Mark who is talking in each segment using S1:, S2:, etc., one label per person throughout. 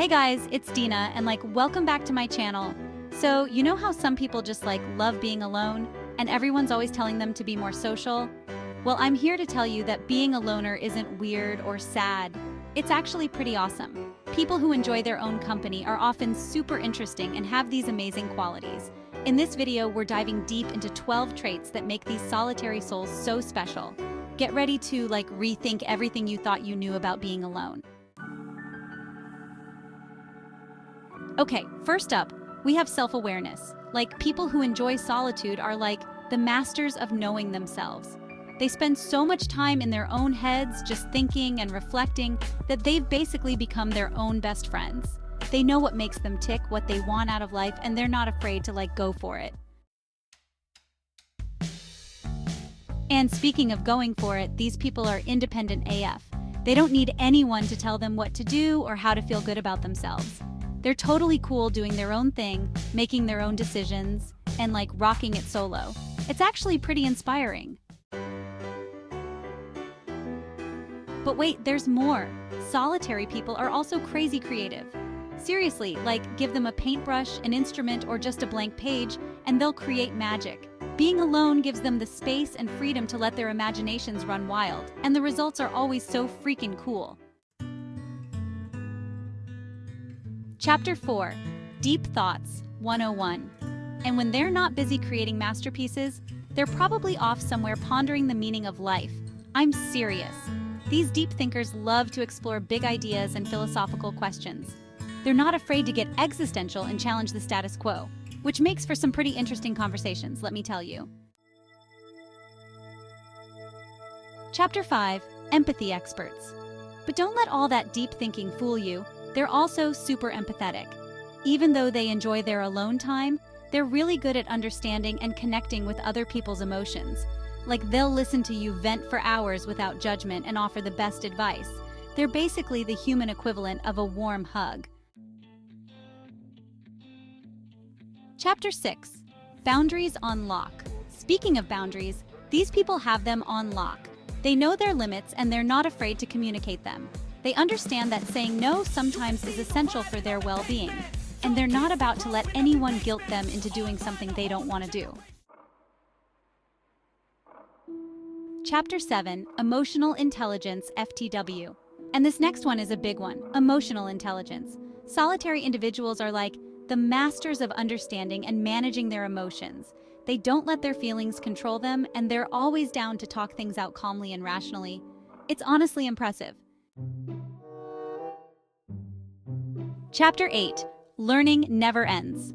S1: Hey guys, it's Dina, and welcome back to my channel. So, you know how some people just love being alone, and everyone's always telling them to be more social? Well, I'm here to tell you that being a loner isn't weird or sad. It's actually pretty awesome. People who enjoy their own company are often super interesting and have these amazing qualities. In this video, we're diving deep into 12 traits that make these solitary souls so special. Get ready to rethink everything you thought you knew about being alone. Okay, first up, we have self-awareness. People who enjoy solitude are the masters of knowing themselves. They spend so much time in their own heads just thinking and reflecting that they've basically become their own best friends. They know what makes them tick, what they want out of life, and they're not afraid to go for it. And speaking of going for it, these people are independent AF. They don't need anyone to tell them what to do or how to feel good about themselves. They're totally cool doing their own thing, making their own decisions, and rocking it solo. It's actually pretty inspiring. But wait, there's more. Solitary people are also crazy creative. Seriously, give them a paintbrush, an instrument, or just a blank page, and they'll create magic. Being alone gives them the space and freedom to let their imaginations run wild, and the results are always so freaking cool. Chapter 4, Deep Thoughts 101. And when they're not busy creating masterpieces, they're probably off somewhere pondering the meaning of life. I'm serious. These deep thinkers love to explore big ideas and philosophical questions. They're not afraid to get existential and challenge the status quo, which makes for some pretty interesting conversations, let me tell you. Chapter 5, Empathy Experts. But don't let all that deep thinking fool you. They're also super empathetic. Even though they enjoy their alone time, they're really good at understanding and connecting with other people's emotions. They'll listen to you vent for hours without judgment and offer the best advice. They're basically the human equivalent of a warm hug. Chapter 6, Boundaries on Lock. Speaking of boundaries, these people have them on lock. They know their limits and they're not afraid to communicate them. They understand that saying no sometimes is essential for their well-being, and they're not about to let anyone guilt them into doing something they don't want to do. Chapter 7, Emotional Intelligence FTW. And this next one is a big one, emotional intelligence. Solitary individuals are the masters of understanding and managing their emotions. They don't let their feelings control them, and they're always down to talk things out calmly and rationally. It's honestly impressive. Chapter 8, Learning Never Ends.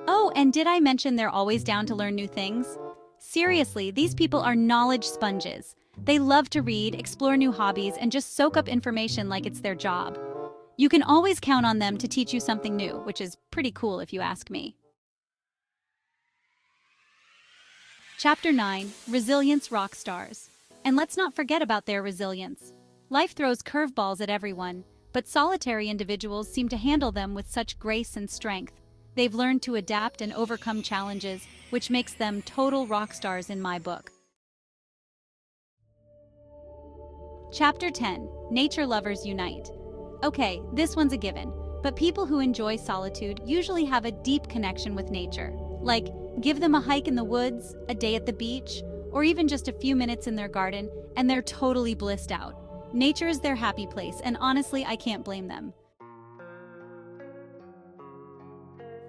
S1: Oh, and did I mention they're always down to learn new things? Seriously, these people are knowledge sponges. They love to read, explore new hobbies, and just soak up information like it's their job. You can always count on them to teach you something new, which is pretty cool if you ask me. Chapter 9, Resilience Rock Stars. And let's not forget about their resilience. Life throws curveballs at everyone, but solitary individuals seem to handle them with such grace and strength. They've learned to adapt and overcome challenges, which makes them total rock stars in my book. Chapter 10, Nature Lovers Unite. Okay, this one's a given, but people who enjoy solitude usually have a deep connection with nature. Give them a hike in the woods, a day at the beach, or even just a few minutes in their garden, and they're totally blissed out. Nature is their happy place, and honestly, I can't blame them.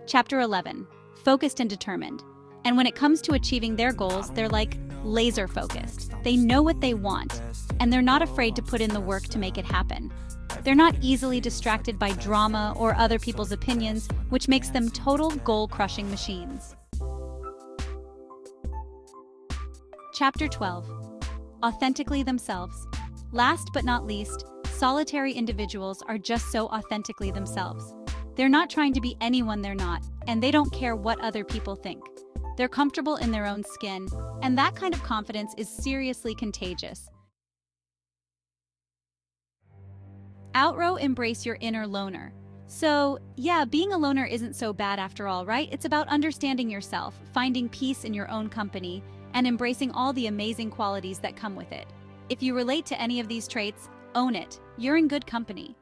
S1: Chapter 11, Focused and Determined. And when it comes to achieving their goals, they're laser focused. They know what they want, and they're not afraid to put in the work to make it happen. They're not easily distracted by drama or other people's opinions, which makes them total goal-crushing machines. Chapter 12, Authentically Themselves. Last but not least, solitary individuals are just so authentically themselves. They're not trying to be anyone they're not, and they don't care what other people think. They're comfortable in their own skin, and that kind of confidence is seriously contagious. Outro Embrace Your Inner Loner. So, yeah, being a loner isn't so bad after all, right? It's about understanding yourself, finding peace in your own company, and embracing all the amazing qualities that come with it. If you relate to any of these traits, own it. You're in good company.